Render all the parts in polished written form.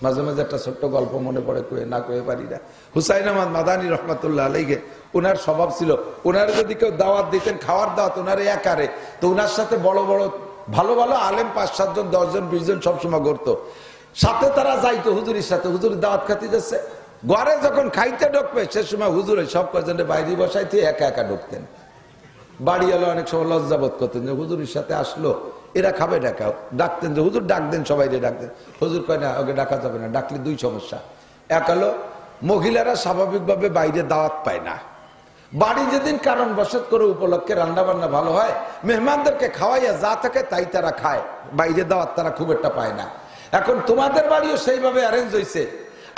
মাঝে মাঝে একটা ছোট্ট গল্প মনে পড়ে, কয়ে না কয়ে পারি না। হুসাইন আহমদ মাদানী রহমাতুল্লাহ আলাইহি, ওনার স্বভাব ছিল, ওনার যদি কেউ দাওয়াত দিতেন, খাওয়ার দাওয়াত ওনার একারে, তো ওনার সাথে বড় বড় ভালো ভালো আলেম 5-7 জন 10 জন 20 জন সবসময় করতো, সাথে তারা যাইতো হুজুরের সাথে। হুজুর দাওয়াত খাতে যাচ্ছে, ঘরে যখন খাইতে ঢুকবে সে সময় হুজুরে সব কজনের বাইরে বসাইতে একা একা ঢুকতেন। বাড়ি এলো অনেক সময় লজ্জাবোধ করতেন যে হুজুরের সাথে আসলো, এরা খাবে ডাকাও, ডাকতেন যে হুজুর ডাক দেন, সবাই ডাকতেন। হুজুর কয় না, ওকে ডাকা যাবে না, ডাকলে 2 সমস্যা। এক হলো মহিলারা স্বাভাবিকভাবে বাইরে দাওয়াত পায় না, বাড়ি যেদিন কারণ বশত করে উপলক্ষে রান্না বান্না ভালো হয়, মেহমানদেরকে খাওয়াইয়া যা থাকে তাই তারা খায়, বাইরে দাওয়াত তারা খুব একটা পায় না। এখন তোমাদের বাড়িও সেইভাবে অ্যারেঞ্জ হয়েছে,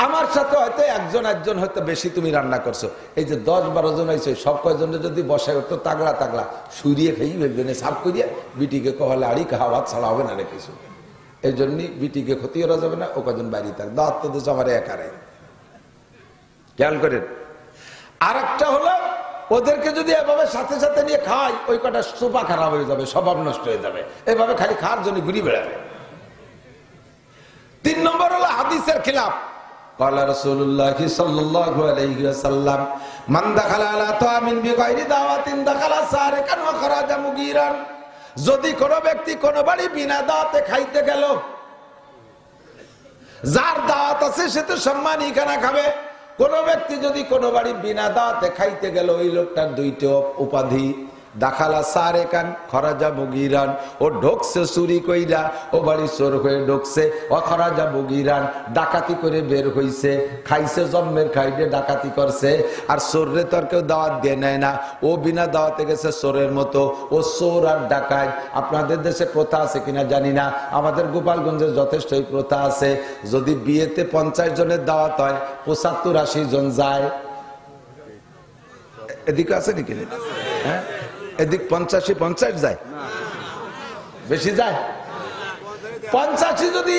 আমার সাথে হয়তো একজন হয়তো বেশি তুমি রান্না করছো, এই যে 10-12 জন হয়েছে, সব কয়জনে যদি বসায় উঠতো তাগড়া তাগড়া সুরিয়ে খেয়ে ফেলবেন, সাফ করিয়া বিটিকে কহলে আড়ি খাওয়া ছাড়া হবে না রে কিছু। এই জন্যই বিটিকে ক্ষতি করা যাবে না, ও কজন বাড়ি থাক, দাওয়াত তো দিচ্ছে আমার একারে। খেয়াল করেন। আর একটা হলো ওদেরকে যদি এভাবে সাথে সাথে নিয়ে খাওয়াই, ওই কটা সোফা খারাপ হয়ে যাবে, স্বভাব নষ্ট হয়ে যাবে, এভাবে খালি খাওয়ার জন্য ঘুরি বেড়াবে। 3 নম্বর হলো হাদিসের খিলাফ। قال رسول الله صلى الله عليه وسلم من دخل على طعام بغير دعوة دخل سارقا وخرج مغيرا। যদি কোন ব্যক্তি কোন বাড়ি বিনা দাওয়াতে খাইতে গেল, যার দাওয়াত আছে সে তো সম্মানী খানা খাবে। কোন ব্যক্তি যদি কোন বাড়ি বিনা দাওয়াতে খাইতে গেল, ওই লোকটার 2টা উপাধি, দাখালা সারেকান খরাজা মুগিরান, ও ঢোকছে চুরি কইরা, ও বাড়ি চোর হয়ে ঢোকছে, ও খরাজা মুগিরান, ডাকাতি করে বের হইছে, খাইছে জন্মের খাইতে ডাকাতি করছে। আর চোররে তো আর কেউ দাওয়াত দিয়ে নেয় না, ও বিনা দাওয়াতে গেছে চোরের মতো, ও চোর আর ডাকাত। আপনাদের দেশে প্রথা আছে কিনা জানি না, আমাদের গোপালগঞ্জে যথেষ্ট এই প্রথা আছে, যদি বিয়েতে 50 জনের দাওয়াত হয়, 75-80 জন যায়। এদিকে আছে নাকি? হ্যাঁ, এদিক 50 যায়, বেশি যায়। 50 যদি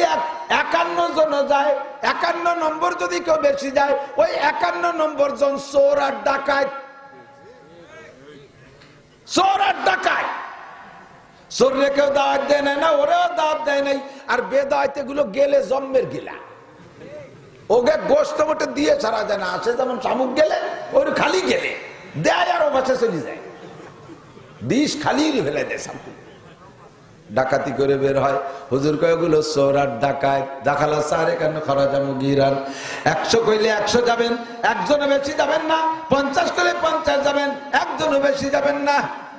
51 জন যায়, 51 নম্বর যদি কেউ বেশি যায়, ওই 51 নম্বর জন চোর আর ডাকাত। চোর আর ডাকাত, চোররে কেউ দাওয়াত দেয় না, ওরাও দাওয়াত দেয় নাই। আর বেদাওয়াতে গুলো গেলে জন্মের গিলা, ওকে গোস্ত মোটে দিয়ে ছাড়া যায় না। আসে যেমন শামুক গেলে, ওর খালি গেলে দেয় আর ও বাসে চলে যায়, বিষ খালি ফেলে দেয়। ডাকাতি করে বের হয়। হুজুর কয়গুলো চোর আর ডাকাত। দাখালা সারে কেন খরাজা মুগিরান। 100 কইলে 100 যাবেন, একজনে বেশি যাবেন না। 50 কইলে 50 যাবেন, একজনে বেশি যাবেন না।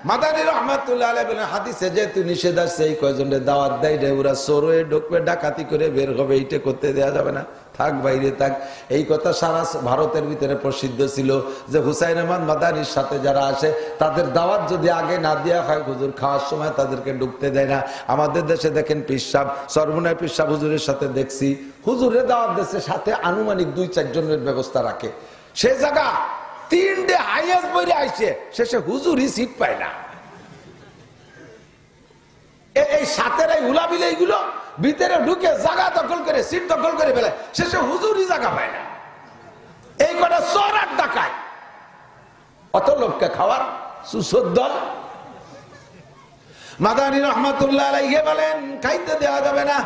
মাদানী রহমাতুল্লাহ আলাইহি বলেন, হাদিসে যেহেতু নিষেধ আছে, এই কয়জনের দাওয়াত দেয় রে, ওরা চোর হয়ে ঢুকবে, ডাকাতি করে বের হবে, এইটা করতে দেওয়া যাবে না, থাক বাইরে থাক। এই কথা সারা ভারতের ভিতরে প্রসিদ্ধ ছিল যে হুসাইন আহমদ মাদানীর সাথে যারা আসে, তাদের দাওয়াত যদি আগে না দেওয়া হয়, হুজুর খাওয়ার সময় তাদেরকে ঢুকতে দেয় না। আমাদের দেশে দেখেন পীর সাহেব, সর্বনয় পীর সাহেব হুজুরের সাথে দেখছি, হুজুরের দাওয়াত দেশে সাথে আনুমানিক 2-4 জনের ব্যবস্থা রাখে। সে জায়গা 3টে হাইয়েস্ট বইরে আইছে, শেষে হুজুরই সিট পায় না। এই সাথের এই হুলাবিল এইগুলো ভিতরে ঢুকে জায়গা দখল করে, সিট দখল করে ফেলে, শেষে হুজুরই জায়গা পায় না। এই কটা চোর আর ডাকাত, অত লোককে খাওয়ার সুসদ্দ। মাদানী রহমাতুল্লাহ আলাইহি বলেন, খাইতে দেওয়া যাবে না।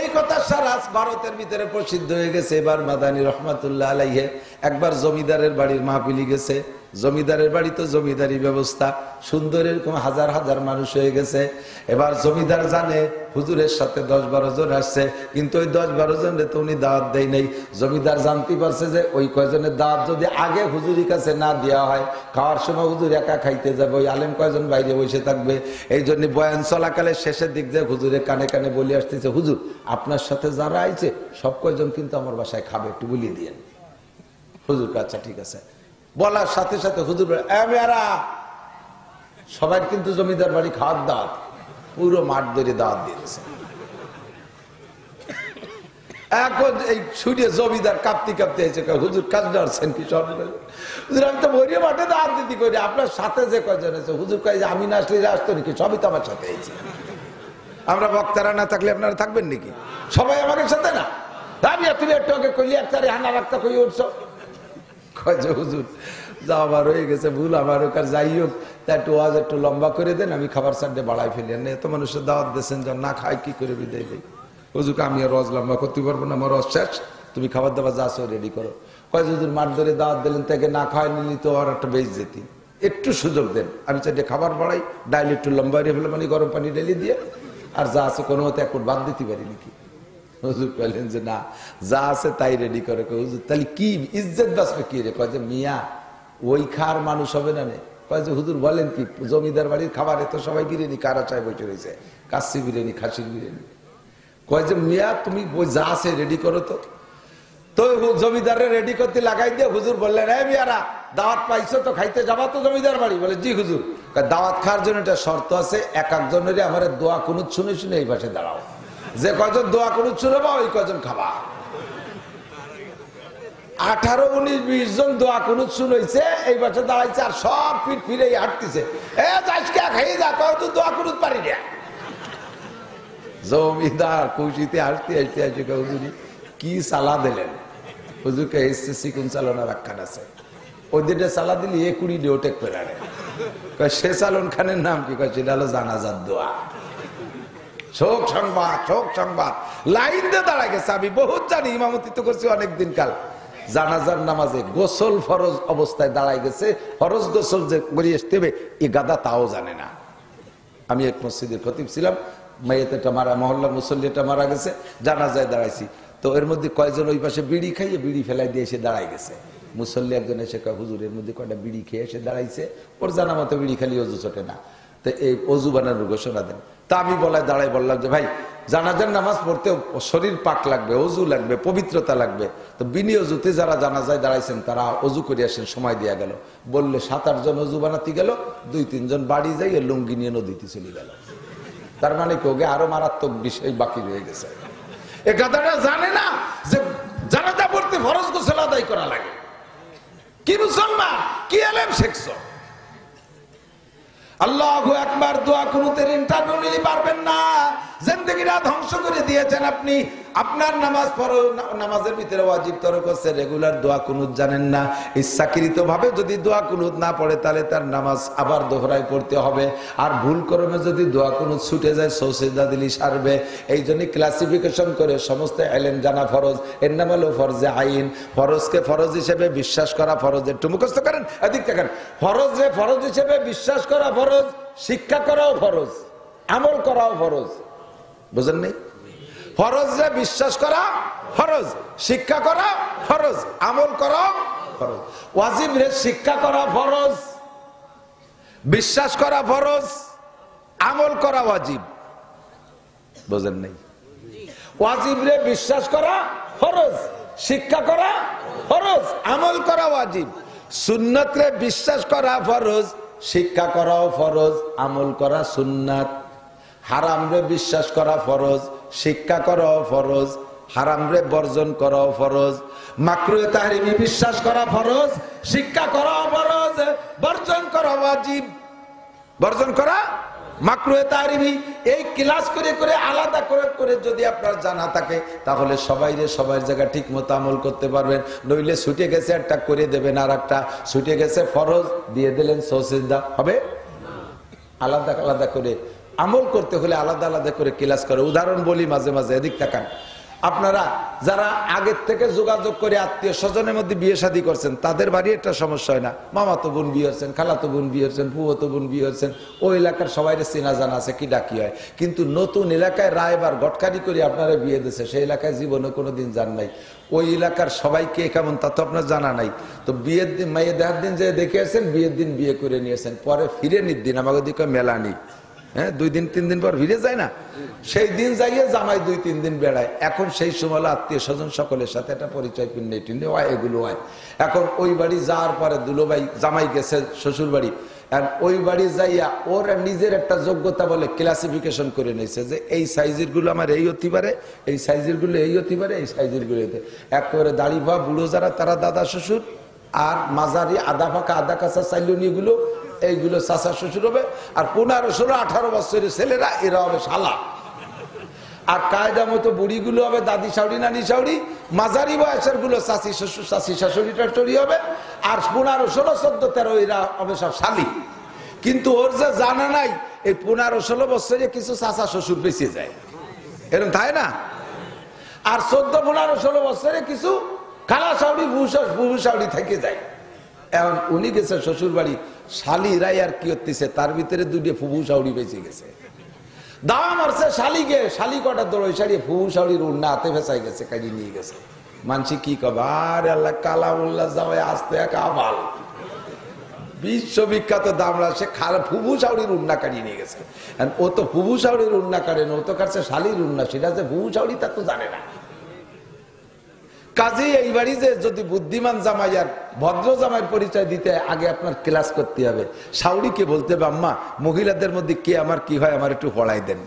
এই কথা সারা ভারতের ভিতরে প্রসিদ্ধ হয়ে গেছে। এবার মাদানী রহমাতুল্লাহ আলাইহি একবার জমিদারের বাড়ির মাহফিলি গেছে। জমিদারের বাড়ি তো জমিদারি ব্যবস্থা, সুন্দর এরকম হাজার হাজার মানুষ হয়ে গেছে। এবার জমিদার জানে হুজুরের সাথে 10-12 জন আসছে, কিন্তু ওই 10-12 জনের তো উনি দাওয়াত দেয় নাই। জমিদার জানতে পারছে যে ওই কয়জনের দাওয়াত যদি আগে হুজুরের কাছে না দেওয়া হয়, খাওয়ার সময় হুজুর একা খাইতে যাবে, ওই আলেম কয়জন বাইরে বসে থাকবে। এই জন্য বয়ান চলাকালে শেষের দিক দিয়ে হুজুরের কানে কানে বলে আসতেছে, হুজুর আপনার সাথে যারা আইছে সব কয়জন কিন্তু আমার বাসায় খাবে, একটু বলিয়ে দিয়েন। হুজুর আচ্ছা ঠিক আছে। বলার সাথে সাথে হুজুর সবাই কিন্তু জমিদার বাড়ি খাওয়ার দাওয়াত, পুরো মাঠ ধরে দাওয়াত দিয়েছে। এখন এই শুনে জমিদার কাঁপতে কাঁপতে এসে হুজুর কাজ ধরছেন কি? সব হুজুর আমি তো ভরিয়ে মাঠে দাওয়াত দিতে করি, আপনার সাথে যে কয়জন আছে হুজুর কয় যে আমি না আসলে আসতো নাকি? সবই তো আমার সাথে এসেছে। আমরা বক্তারা না থাকলে আপনারা থাকবেন নাকি? সবাই আমাদের সাথে না। তুমি একটু আগে কইলি একটা হানা রাখতে কই উঠছো, হুজুর যা আমার হয়ে গেছে ভুল, আমার ওখানে যাই হোক, তা একটু ওয়াজ একটু লম্বা করে দেন, আমি খাবার সাড্ডে বাড়াই ফেলি। এত মানুষের দাওয়াত দিয়েছেন, যা না খাই কি করে বিদায় দেয়? হুজুরকে আমি আর রজ লম্বা করতে পারবো না, আমার রজ শেষ, তুমি খাবার দাবার যা আছে রেডি করো। কয় হুজুর মাঠ ধরে দাওয়াত দিলেন, তাকে না খাওয়াই নিলি তো আর একটা বেশ যেতি, একটু সুযোগ দেন, আমি চাইতে খাবার বাড়াই, ডাইল একটু লম্বা রে ফেলে মানে গরম পানি ঢেলে দিয়ে, আর যা আছে কোনো মতে এক বাদ দিতে পারি নাকি। হুজুর বললেন যে না, যা আছে তাই রেডি করে। হুজুর তাহলে কি ইজ্জত বাঁচবে কি রে? কয় যে মিয়া ওই খার মানুষ হবে না। কয় যে হুজুর বলেন কি, জমিদার বাড়ির খাবারে তো সবাই বিরিয়ানি, কারা চায় বসে রয়েছে, কাচ্চি বিরিয়ানি, খাসির বিরিয়ানি। কয় যে মিয়া তুমি ওই যা আছে রেডি করো তো। তো জমিদারে রেডি করতে লাগাই দিয়ে হুজুর বললেন, এই মিয়ারা দাওয়াত পাইছো তো, খাইতে যাবা তো জমিদার বাড়ি? বলে জি হুজুর। দাওয়াত খাওয়ার জন্য একটা শর্ত আছে, এক একজনের আমার দোয়া কুনুত শুনে শুনে এই পাশে দাঁড়াও, যে কয়জন দোয়া কুনুত শুনবা ওই কয়জন খাবা। 18, 19, 20 জন দোয়া কুনুত শুনেছে, এই পাশে দাঁড়াইছে, আর সব পিঠ ফিরে হাঁটতেছে, এ আজকে খাইয়ে যা, কয় তুই দোয়া কুনুত পারি না। জমিদার খুশিতে হাসতে হাসতে আসে, হুজুরি কি সালা দিলেন? হুজুরকে এসছে চিকুন চালনা রাখান আছে, ওই দিনটা সালা দিলি 20 ডিওটেক করে আনে। সে চালন খানের নাম কি? সেটা হলো জানাজার দোয়া। শোক সংবাদ, শোক সংবাদ, লাইন দিয়ে দাঁড়ায় গেছে। আমি বহুত জানি, ইমামতিত্ব করছি অনেকদিন কাল। জানাজার নামাজে গোসল ফরজ অবস্থায় দাঁড়ায় গেছে, ফরজ গোসল যে করে আসতে হবে এই গাদা তাও জানে না। আমি এক মসজিদের খতিব ছিলাম, মেয়েটা মারা, মহল্লার মুসল্লিটা মারা গেছে, জানাজায় দাঁড়াইছি। তো এর মধ্যে কয়জন ওই পাশে বিড়ি খাইয়ে বিড়ি ফেলাই দিয়ে এসে দাঁড়াই গেছে। মুসল্লি একজন এসে কয়, হুজুর এর মধ্যে কয়টা বিড়ি খেয়ে এসে দাঁড়াইছে, ওর জানা মতো বিড়ি খালি অজু ছোটে না, তো এই অজু বানানোর ঘোষণা দেন। তা আমি দাঁড়াই বললাম যে ভাই, জানাজার নামাজ পড়তে শরীর পাক লাগবে, অজু লাগবে, পবিত্রতা লাগবে, তো বিনি অজুতে যারা জানাজায় দাঁড়াইছেন তারা অজু করে আসেন। সময় দেওয়া গেল, বললে 7-8 জন অজু বানাতে গেল, 2-3 জন বাড়ি যাই লুঙ্গি নিয়ে নদীতে চলে গেল। তার মানে কি ওকে আরো মারাত্মক বিষয় বাকি রয়ে গেছে। এ কথাটা জানে না যে জানাজা পড়তে ফরজ গোসল আদায় করা লাগে। কি মুসলমান, কি আলেম শিখছ? আল্লাহু আকবার দোয়া কুনুতের ইন্টারভিউ নিতে পারবেন না, জিন্দেগিটা ধ্বংস করে দিয়েছেন আপনি। আপনার নামাজ পড়ো, নামাজের ভিতরে ওয়াজিব তরক হচ্ছে, রেগুলার দোয়া কুনুত জানেন না। ইচ্ছাকৃত ভাবে যদি দোয়া কুনুত না পড়ে তাহলে তার নামাজ আবার দোহরায় পড়তে হবে। আর ভুল ক্রমে যদি দোয়া কুনুত ছুটে যায় সৌসিদা দিলি সারবে। এই জন্য ক্লাসিফিকেশন করে সমস্ত এলেম জানা ফরজ, এর নাম হলো ফরজে আইন। ফরজকে ফরজ হিসেবে বিশ্বাস করা ফরজ, একটু মুখস্থ করেন, এদিক দেখেন। ফরজে ফরজ হিসেবে বিশ্বাস করা ফরজ, শিক্ষা করাও ফরজ, আমল করাও ফরজ। বুঝেন নাই? ফরজে বিশ্বাস করা ফরজ, শিক্ষা করা ফরজ, আমল করা ফরজ। ওয়াজিব রে শিক্ষা করা ফরজ, বিশ্বাস করা ফরজ, আমল করা ওয়াজিব। বুঝেন নাই? ওয়াজিব রে বিশ্বাস করা ফরজ, শিক্ষা করা ফরজ, আমল করা ওয়াজিব। সুন্নাত রে বিশ্বাস করা ফরজ, শিক্ষা করাও ফরজ, আমল করা সুন্নাত। হারাম রে বিশ্বাস করা ফরজ, শিক্ষা করাও ফরজ, হারাম রে বর্জন করাও ফরজ। মাকরুহে তাহরিমি বিশ্বাস করা ফরজ, শিক্ষা করাও ফরজ, বর্জন করা ওয়াজিব। বর্জন করা মাকরুহে তাহরিমি। এই ক্লাস করে করে আলাদা করে করে যদি আপনার জানা থাকে তাহলে সবাই জায়গা ঠিক মতো আমল করতে পারবেন। নইলে ছুটে গেছে একটা করে দেবেন, আর একটা ছুটে গেছে ফরজ দিয়ে দিলেন সৌসিদা হবে। আলাদা আলাদা করে আমল করতে হলে আলাদা আলাদা করে ক্লাস করে। উদাহরণ বলি মাঝে মাঝে, এদিক তাকান। আপনারা যারা আগের থেকে যোগাযোগ করে আত্মীয় স্বজনের মধ্যে বিয়ে শাদী করছেন, তাদের বাড়ি একটা সমস্যা হয় না। মামাতো বোন বিয়ে হচ্ছেন, খালাতো বোন বিয়ে হচ্ছেন, ফুফতো বোন বিয়ে হচ্ছেন, ওই এলাকার সবাই চেনা জানা আছে, কি ডাকি হয়। কিন্তু নতুন এলাকায় রায়বার গটকারি করে আপনারা বিয়ে দিচ্ছে, সেই এলাকায় জীবনে কোনোদিন যান নাই, ওই এলাকার সবাইকে কেমন তা তো আপনার জানা নাই। তো বিয়ের দিন মাইয়ে দেখার দিন যে দেখে আসেন, বিয়ের দিন বিয়ে করে নিয়েছেন, পরে ফিরে নির্দিন আমাকে দিকে মেলা নেই, হ্যাঁ 2-3 দিন পর ফিরে যায় না, সেই দিন যাইয়ে জামাই 2-3 দিন বেড়ায়। এখন সেই সময় আত্মীয় স্বজন সকলের সাথে একটা পরিচয় পিন্ডে হয়, এগুলো হয়। এখন ওই বাড়ি যাওয়ার পরে দুলোভাই জামাই গেছে শ্বশুর বাড়ি, আর ওই বাড়ি যাইয়া ওর নিজের একটা যোগ্যতা বলে ক্লাসিফিকেশন করে নিয়েছে যে এই সাইজের গুলো আমার এই হতে পারে, এই সাইজের গুলো এই হতে পারে, এই সাইজের গুলো একেবারে দাড়ি বা বুড়ো যারা তারা দাদা শ্বশুর, আর মাঝারি আধা ফাঁকা আধা কাঁচা চাইলুনিগুলো এইগুলো চাচা শ্বশুর হবে। আর 15-16-18 বছরের ছেলেরা এরা হবে শালা। আর কায়দা মতো বুড়িগুলো হবে দাদি শাউরি নানি শাউরি, মাঝারি বয়সের গুলো চাচি শ্বশুর চাচি শাশুড়ি টাশুড়ি হবে, আর 15-16-14-13 এরা হবে সব শালি। কিন্তু ওর যে জানা নাই এই 15-16 বছরে কিছু চাচা শ্বশুর বেঁচে যায়, এরকম তাই না? আর 14, 15, 16 বছরে কিছু খালা শাউরি বুবু শাউরি থেকে যায়। এখন উনি গেছে শ্বশুর বাড়ি, শালিরাই আর কি হতেছে, তার ভিতরে দুইটা ফুবু শাউরি বেঁচে গেছে। দাওয়া মারছে শালিকে, শালি কটা দৌড়ই সারিয়ে ফুবু শাউরির উন্না হাতে ফেসাই গেছে, কাটি নিয়ে গেছে। মানসি কি কবে, আরে আল্লাহ কালামুল্লাহ জামাই আসতে এক আবাল, বিশ্ববিখ্যাত দামড়া, সে ফুবু শাউরির উন্না কাটিয়ে নিয়ে গেছে। ও তো ফুবু শাউরির উন্না কাটে না, ও তো কাটছে শালির উন্না, সেটা যে ফুবু শাউরি তা তো জানে না। কাজে এই বাড়ি যে যদি বুদ্ধিমান জামাই আর ভদ্র জামাইয়ের পরিচয় দিতে আগে আপনার ক্লাস করতে হবে। শাউরিকে বলতে হবে, আম্মা মহিলাদের মধ্যে কে আমার কি হয় আমার একটু পড়াই দেন,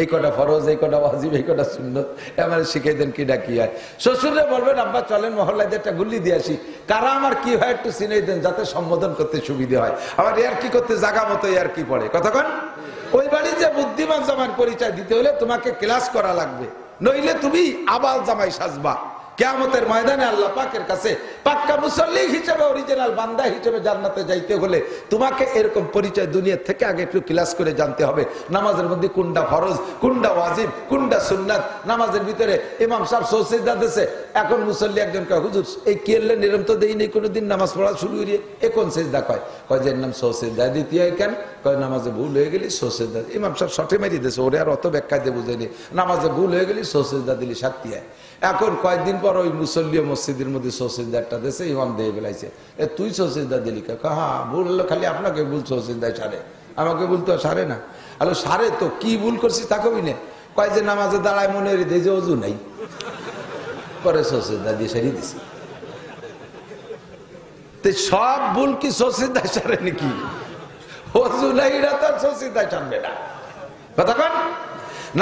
এই কটা ফরজ, এই কটা ওয়াজিব, এই কটা সুন্নত আমার শিখাই দেন, কিটা কি হয়। শ্বশুরে বলবেন, আব্বা চলেন মহল্লায় একটা গুল্লি দিয়ে আসি, কারা আমার কি হয় একটু চিনাই দেন, যাতে সম্বোধন করতে সুবিধা হয়। আবার এর কি করতে জাগা মতো এর কি পড়ে কতক্ষণ। ওই বাড়ির যে বুদ্ধিমান জামাইয়ের পরিচয় দিতে হলে তোমাকে ক্লাস করা লাগবে, নইলে তুমি আবাল জামাই সাজবা। কিয়ামতের ময়দানে আল্লাহ পাকের কাছে পাক্কা মুসল্লি হিসেবে, অরিজিনাল বান্দা হিসেবে জান্নাতে যাইতে হলে তোমাকে এরকম পরিচয় দুনিয়া থেকে আগে একটু ক্লাস করে জানতে হবে। নামাজের মধ্যে কোনটা ফরজ, কোনটা ওয়াজিব, কোনটা সুন্নাত। নামাজের ভিতরে ইমাম সাহেব সৌসিদা দিয়েছে, এখন মুসল্লি একজন কয়, হুজুর এই কিরলেন এরম তো দেই নেই কোনোদিন, নামাজ পড়া শুরু করিয়ে এ কোন সেজদা কয়, কয় যে নাম সৌসিদা দিতে হয় কেন, কয় নামাজে ভুল হয়ে গেলি সৌসিদা। ইমাম সাহেব শর্টে মারি দিয়েছে, ওরে আর অত ব্যাখ্যা দিয়ে বুঝাইনি, নামাজে ভুল হয়ে গেলি সৌসিদা দিলি শাক্তি হয়। এখন কয়েকদিন পর ওই মুসল্লি মসজিদের মধ্যে সৌসিদারটা দিয়েছে, ইমাম দিয়ে বেলাইছে, এ তুই সৌসিদা দিলি কে, হ্যাঁ ভুল হলো, খালি আপনাকে ভুল সৌসিদায় সারে, আমাকে ভুল তো সারে না। আলো সারে তো কি ভুল করছিস তা কবি না, কয় যে নামাজে দাঁড়ায় মনে হয়ে যে অজু নাই, পরে সৌসিদা দিয়ে সারিয়ে দিছি। সব ভুল কি সৌসিদায় সারে নাকি? অজু নাই এটা তো সৌসিদায় সারবে না। কতক্ষণ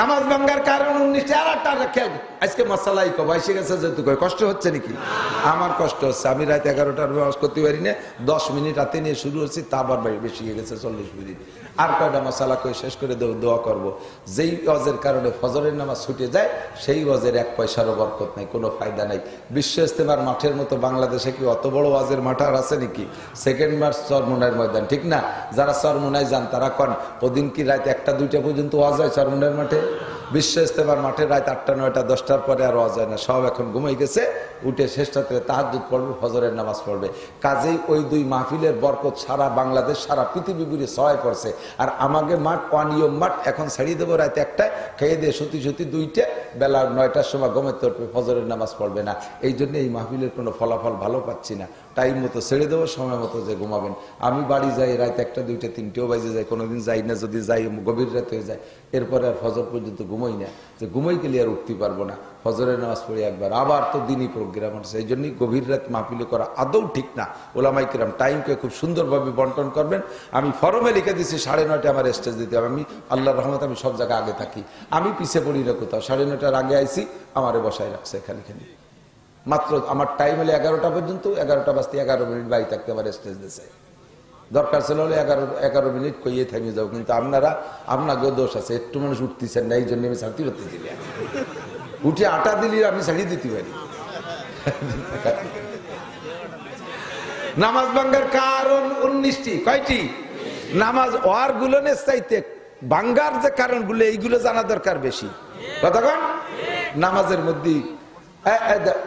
নামাজ ভাঙ্গার কারণ 19টা। আর একটা খেয়াল, আজকে মশালাই কব এসে গেছে, যেহেতু কষ্ট হচ্ছে নাকি? আমার কষ্ট হচ্ছে, আমি রাত 11টার ব্যবস্থা করতে পারি না, 10 মিনিট রাতে নিয়ে শুরু হচ্ছি, তা আবার বেশি হয়ে গেছে 40 মিনিট। আর কয়টা মশালা করে শেষ করে দোয়া করবো। যেই ওয়াজের কারণে ফজরের নামাজ ছুটে যায়, সেই ওয়াজের 1 পয়সারও বরকত নাই, কোনো ফায়দা নাই। বিশ্ব ইজতেমার মাঠের মতো বাংলাদেশে কি অত বড় ওয়াজের মাঠ আর আছে নাকি? 2 মার্চ চরমোনাইয়ের ময়দান, ঠিক না? যারা চরমোনায় যান তারা কন, ওদিন কি রাত 1টা 2টা পর্যন্ত ওয়াজ হয় চরমোনাইয়ের মাঠে? বিশ্ব ইজতেমার মাঠে রাত 8টা 9টা 10টার পরে আর ওয়াজ হয় না, সব এখন ঘুমাই গেছে। উঠে শেষ রাতে তাহাজ্জুদ পড়বে, ফজরের নামাজ পড়বে। কাজেই ওই 2 মাহফিলের বরকত সারা বাংলাদেশ, সারা পৃথিবী ঘুরে সহায় করছে। আর আমাকে মাঠ অনিয়ম মাঠ এখন ছাড়িয়ে দেবো রাত 1টায়, খেয়ে দিয়ে সত্যি 2টা, বেলা 9টার সময় ঘুমাতে উঠবে, ফজরের নামাজ পড়বে না। এই জন্য এই মাহফিলের কোনো ফলাফল ভালো পাচ্ছি না। টাইম মতো ছেড়ে দেবো, সময় মতো যে ঘুমাবেন। আমি বাড়ি যাই রাত 1টা 2টা 3টেও বাজে যায়, কোনোদিন যাই না, যদি যাই গভীর রাত হয়ে যায়। এরপরে আর ফজর পর্যন্ত ঘুমাই না, যে ঘুমাই গেলে আর উঠতে পারবো না। ফজরের নামাজ পড়ে একবার, আবার তো দিনই প্রোগ্রাম আছে। এই জন্যই গভীর রাত মাহফিল করা আদৌ ঠিক না। ওলামাই কিরাম টাইমকে খুব সুন্দরভাবে বন্টন করবেন। আমি ফরমে লিখে দিচ্ছি 9:30 আমার স্টেজ দিতে হবে। আমি আল্লাহর রহমত আমি সব জায়গায় আগে থাকি, আমি পিছিয়ে পড়ি না কোথাও। 9:30টার আগে আইসি, আমারে বসায় রাখছে খালি। মাত্র আমার টাইম হলে 11টা পর্যন্ত, 11টা বাজতে 11 মিনিট বাড়ি থাকতে আমার স্টেজ দিয়েছে। দরকার ছিল হলে 11 মিনিট কইয়ে থামিয়ে যাও, কিন্তু আপনাকেও দোষ আছে, একটু মানুষ উঠতেছেন না, এই জন্য আমি ছাড়তে পারতেছি না। উঠে আটা দিলি আমি ছাড়িয়ে দিতে পারি। নামাজ ভাঙ্গার কারণ 19টি। কয়টি? নামাজ ওয়ার গুলোনের চাইতে ভাঙ্গার যে কারণগুলো, এইগুলো জানা দরকার বেশি। কতক্ষণ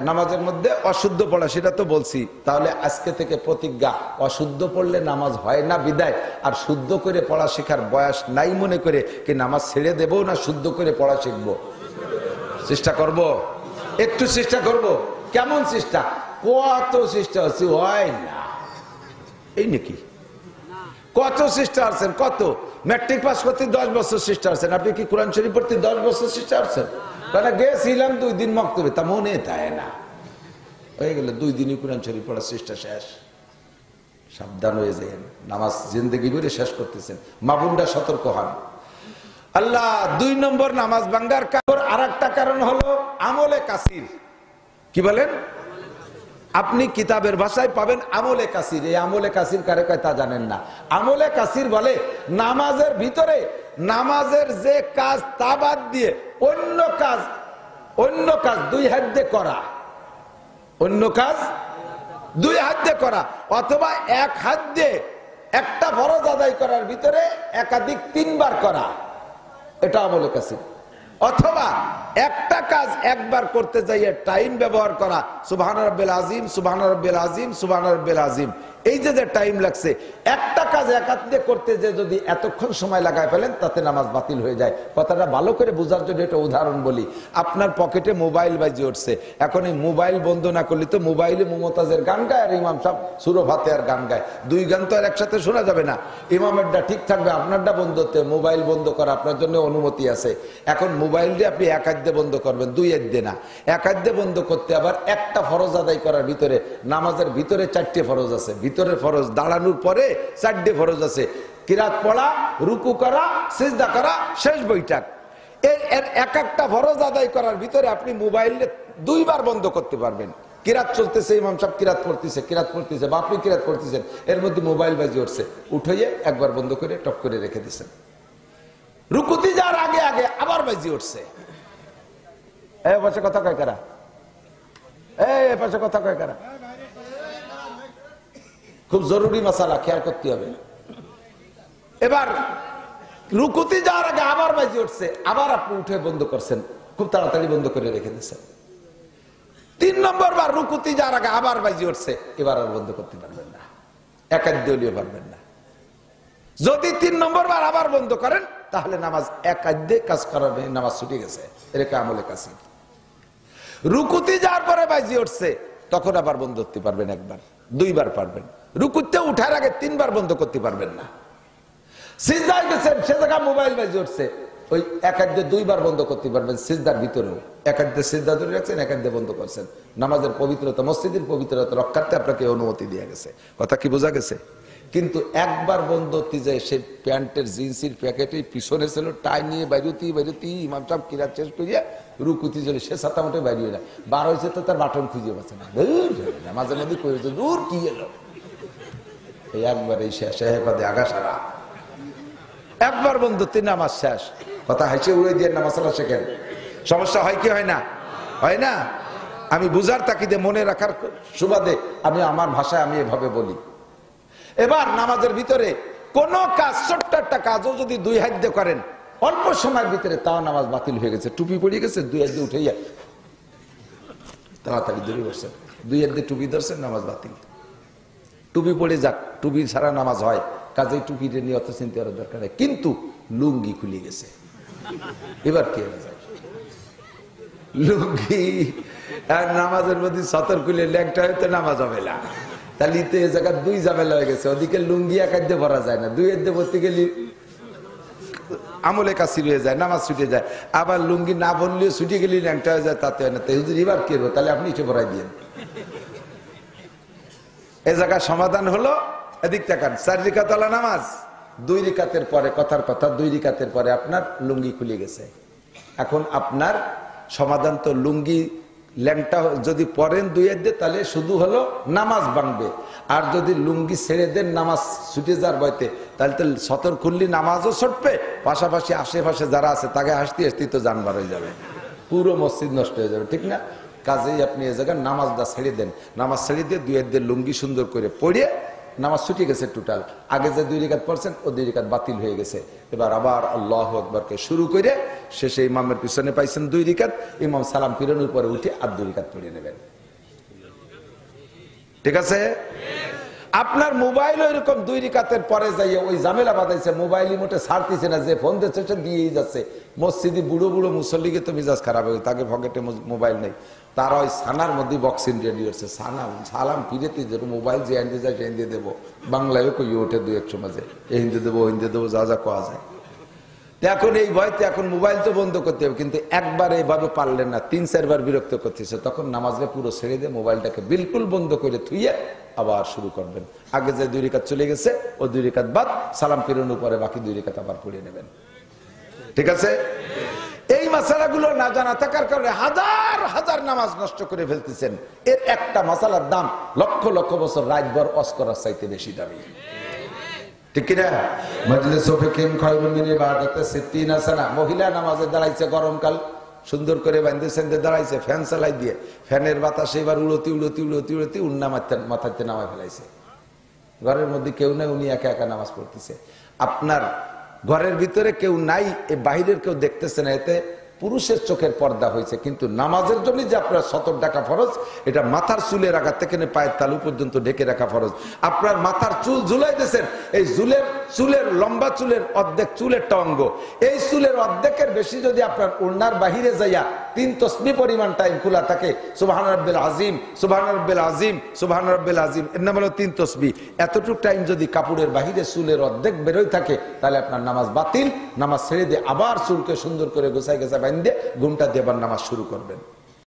নামাজের মধ্যে অশুদ্ধ পড়া, সেটা তো বলছি। তাহলে আজকে থেকে প্রতিজ্ঞা, অশুদ্ধ পড়লে নামাজ হয় না বিদায়। আর শুদ্ধ করে পড়া শেখার বয়স নাই মনে করে কি নামাজ ছেড়ে দেবো না শুদ্ধ করে পড়া শিখবো? চেষ্টা করব, একটু চেষ্টা করব। কেমন চেষ্টা? কত চেষ্টা হচ্ছে, হয় না এই নাকি? কত চেষ্টা আছেন, কত ম্যাট্রিক পাস করতে 10 বছর চেষ্টা আছেন। আপনি কি কোরআন শরীফ পড়তে 10 বছর চেষ্টা আছেন? কারণ গেছিলাম 2 দিন মক্তবে, তা মনে থাকে না, হয়ে গেল 2 দিনই কোরআন শরীফ পড়ার চেষ্টা শেষ। সাবধান হয়ে যান, নামাজ জিন্দেগি ভরে শেষ করতেছেন। মা বোনরা সতর্ক হন। আল্লাহ 2 নম্বর নামাজ ভাঙ্গার কারণ। আর একটা কারণ হলো আমলে কাসির। কি বলেন? আপনি কিতাবের ভাষায় পাবেন আমলে কাসির। এই আমলে কাসির কারে কয় তা জানেন না। আমলে কাসির বলে নামাজের ভিতরে নামাজের যে কাজ তা বাদ দিয়ে অন্য কাজ 2 হাত দিয়ে করা, অন্য কাজ 2 হাত দিয়ে করা, অথবা 1 হাত দিয়ে একটা ফরজ আদায় করার ভিতরে একাধিক 3 বার করা, এটা আমলে কাসির। অথবা একটা কাজ একবার করতে যাইয়ে টাইম ব্যবহার করা, সুবহান রাব্বিল আযীম, সুবহান রাব্বিল আযীম, সুবহান রাব্বিল আযীম, এই যে টাইম লাগছে একটা কাজ একান্তে করতে যে যদি এতক্ষণ সময় লাগায় ফেলেন তাতে নামাজ বাতিল হয়ে যায়। কথাটা ভালো করে বোঝার জন্য একটা উদাহরণ বলি। আপনার পকেটে মোবাইল বাজিয়ে উঠছে, এখন এই মোবাইল বন্ধ না করলে তো মোবাইলে মুমতাজের গান গায় আর ইমাম সাহেব সূরা ফাতিহার গান গায়, দুই গান তো আর একসাথে শোনা যাবে না। ইমামেরটা ঠিক থাকবে, আপনারটা বন্ধ হতে, মোবাইল বন্ধ করা আপনার জন্য অনুমতি আছে। এখন মোবাইল দিয়ে আপনি এক হাত দিয়ে বন্ধ করবেন, দুই হাত দিয়ে না, এক হাত দিয়ে বন্ধ করতে আবার একটা ফরজ আদায় করার ভিতরে, নামাজের ভিতরে 4টে ফরজ আছে, ভিতরে ফরজ দাঁড়ানোর পরে 4টে ফরজ আছে, কিরাত পড়া, রুকু করা, সিজদা করা, শেষ বৈঠক। এর এক একটা ফরজ আদায় করার ভিতরে আপনি মোবাইলে 2 বার বন্ধ করতে পারবেন। কিরাত চলতেছে, ইমাম সাহেব কিরাত পড়তেছে বা আপনি কিরাত পড়তেছেন, এর মধ্যে মোবাইল বাজিয়ে উঠছে, উঠাইয়ে একবার বন্ধ করে টপ করে রেখে দিচ্ছেন। রুকুতে যাওয়ার আগে আগে আবার বাজিয়ে উঠছে, এই পাশে কথা কয় কারা, এই পাশে কথা কয় কারা? খুব জরুরি মাসালা, খেয়াল করতে হবে। এবার রুকুতে যাওয়ার আগে আবার বাজিয়ে উঠছে, আবার আপনি উঠে বন্ধ করছেন, খুব তাড়াতাড়ি বন্ধ করে রেখে দিচ্ছেন। 3 নম্বর বার রুকুতে যাওয়ার আগে আবার বাজিয়ে উঠছে, এবার আর বন্ধ করতে পারবেন না, একাদ্যলীয় পারবেন না। যদি 3 নম্বর বার আবার বন্ধ করেন তাহলে নামাজ একাদ্যে কাজ করার নামাজ ছুটে গেছে, এরকম আমলে কাছে। রুকুতে যাওয়ার পরে বাজিয়ে উঠছে, তখন আবার বন্ধ করতে পারবেন, একবার 2 বার পারবেন। রুকুতে উঠার আগে 3 বার বন্ধ করতে পারবেন না। সিজদায় গেছেন, সে জায়গায় মোবাইল বাজিয়ে উঠছে, ওই এক হাত দিয়ে 2 বার বন্ধ করতে পারবেন। সিজদার ভিতরেও এক হাত দিয়ে সিজদা ধরে রাখছেন, এক হাত দিয়ে বন্ধ করছেন। নামাজের পবিত্রতা, মসজিদের পবিত্রতা রক্ষার্থে আপনাকে অনুমতি দেওয়া গেছে। কথা কি বোঝা গেছে? কিন্তু একবার বন্ধ হতে যায়, সে প্যান্টের জিন্সের প্যাকেটে পিছনে ছিল, টাই নিয়ে বাইরতি ইমাম সাহেব কিরাত শেষ করিয়া রুকুতি চলে, সে ছাতা মোটে বাইরে না, বার হয়েছে তো তার বাটন খুঁজে পাচ্ছে না, মাঝে মধ্যে করেছে দূর কি এলো, এই একবার এই শেষ হেফাদে আগা সারা, একবার বন্ধ, 3 নামাজ শেষ। কথা হাসি উড়ে দিয়ে নামাজ শেখেন, সমস্যা হয় কি হয় না? হয় না? আমি বুঝার তাকিদে, মনে রাখার সুবাদে আমি আমার ভাষায় আমি এভাবে বলি। এবার নামাজের ভিতরে কোন কাজ, ছোট্ট একটা কাজও যদি 2 হাত দিয়ে করেন অল্প সময়ের ভিতরে, তাও নামাজ বাতিল হয়ে গেছে। টুপি পড়ে গেছে, 2 হাত দিয়ে উঠাইয়া তাড়াতাড়ি দূরে বসছেন, 2 হাত দিয়ে টুপি ধরছেন, নামাজ বাতিল। টুপি পড়ে যাক, টুপি ছাড়া নামাজ হয়, কাজেই টুপিটা নিয়ে অত চিন্তা করার দরকার নেই। কিন্তু লুঙ্গি খুলে গেছে, এবার কি হয়ে যায়? লুঙ্গি আর নামাজের মধ্যে সতর খুলে ল্যাংটা হয়তো নামাজ হবে না, তাহলে তো এই জায়গায় 2 ঝামেলা হয়ে গেছে। ওদিকে লুঙ্গি এক হাত দিয়ে ভরা যায় না, 2 হাত দিয়ে ভরতে গেলে আমলে কাশি হয়ে যায়, নামাজ ছুটে যায়। আবার লুঙ্গি না ভরলেও ছুটে গেলে ল্যাংটা হয়ে যায়, তাতে হয় না। তাই হুজুর এবার কি হবে? তাহলে আপনি এসে ভরাই দিয়ে এ জায়গায় সমাধান হলো। এদিক তাকান, 4 রাকাত ওয়ালা নামাজ, 2 রাকাতের পরে, কথার কথা 2 রাকাতের পরে আপনার লুঙ্গি খুলে গেছে। এখন আপনার সমাধান তো, লুঙ্গি ল্যাংটা যদি পরেন 2 হাত দিয়ে, তাহলে শুধু হলো নামাজ ভাঙবে। আর যদি লুঙ্গি ছেড়ে দেন নামাজ ছুটে যাওয়ার ভয়তে, তাহলে তো সতর খুললি নামাজও ছুটবে, পাশাপাশি আশেপাশে যারা আছে তাকে হাসতে হাসতে তো জানবার হয়ে যাবে, পুরো মসজিদ নষ্ট হয়ে যাবে, ঠিক না? কাজেই আপনি এ জায়গায় নামাজটা ছেড়ে দেন, নামাজ ছেড়ে দিয়ে 2 হাত দিয়ে লুঙ্গি সুন্দর করে পড়ে নামাজ ছুটে গেছে টোটাল। আগে যে 2 রাকাত পড়ছেন, ও 2 রাকাত বাতিল হয়ে গেছে। এবার আবার আল্লাহু আকবারকে শুরু করে শেষে ইমামের পিছনে পাইছেন 2 রাকাত, ইমাম সালাম ফিরানোর পরে উঠে আর 2 রাকাত পড়ে নেবেন, ঠিক আছে? আপনার মোবাইল এরকম 2 রাকাতের পরে যাইয়ে ওই ঝামেলা বাঁধাইছে, মোবাইলই মোটে ছাড়তেছে না, যে ফোন দিচ্ছে সে দিয়েই যাচ্ছে। মসজিদে বুড়ো বুড়ো মুসল্লিকে তো মিজাজ খারাপ হয়ে, তাকে পকেটে মোবাইল নেই, তারা ওই সানার মধ্যে বক্সিং রেডি হচ্ছে, সালাম ফিরেতে যে মোবাইল যে হিন্দি যায় সে হিন্দি দেবো, বাংলায়ও কই ওঠে 2-1 মাঝে, এ হিন্দি দেবো হিন্দি দেবো, যা যা কোয়া যায়। এখন এই ভয়তে এখন মোবাইল তো বন্ধ করতে হবে, কিন্তু একবার এইভাবে পারলেন না, 3-4 বার বিরক্ত করতেছে, তখন নামাজে পুরো ছেড়ে দিয়ে মোবাইলটাকে বিলকুল বন্ধ করে থুইয়ে আবার শুরু করবেন। আগে যে 2 রাকাত চলে গেছে, ও 2 রাকাত বাদ, সালাম ফিরানোর পরে বাকি 2 রাকাত আবার পড়ে নেবেন, ঠিক আছে? এই মাসালাগুলো না জানা থাকার কারণে হাজার হাজার নামাজ নষ্ট করে ফেলতেছেন। এর একটা মাসালার দাম লক্ষ লক্ষ বছর রাতভর ওয়াজ করার চাইতে বেশি দামি, ঠিক কিনা? মাজলিসু ফিকিন খায়রুম মিন ইবাদাতি 60 সানা। মহিলা নামাজে দাঁড়াইছে, গরমকাল, সুন্দর করে বাঁধেছেন, দাঁড়াইছে, ফ্যান চালাই দিয়ে, ফ্যানের বাতাসে এবার উড়তি উন্না মাথাতে নামায় ফেলাইছে। ঘরের মধ্যে কেউ নাই, উনি একা একা নামাজ পড়তেছে। আপনার ঘরের ভিতরে কেউ নাই, এই বাহিরের কেউ দেখতেছে না, এতে পুরুষের চোখের পর্দা হয়েছে, কিন্তু নামাজের জন্য যে আপনার সতর ঢাকা ফরজ, এটা মাথার চুলের আঘাত থেকে পায়ের তালু পর্যন্ত ঢেকে রাখা ফরজ। আপনার মাথার চুল ঝুলাই দিয়েছেন, এই চুলের লম্বা চুলের অর্ধেক চুলের অঙ্গ, এই চুলের অর্ধেকের বেশি যদি আপনার ওড়নার বাহিরে যাইয়া 3 তসবিহ পরিমাণ টাইম খোলা থাকে, সুবহান রাব্বিল আযীম, সুবহান রাব্বিল আযীম, সুবহান রাব্বিল আযীম, এর নাম হলো 3 তসবিহ। এতটুকু টাইম যদি কাপড়ের বাহিরে চুলের অর্ধেক বেরোয় থাকে, তাহলে আপনার নামাজ বাতিল। নামাজ ছেড়ে দিয়ে আবার চুলকে সুন্দর করে গোছায় গোছায় বাঁধে ঘুমটা দিয়ে আবার নামাজ শুরু করবেন।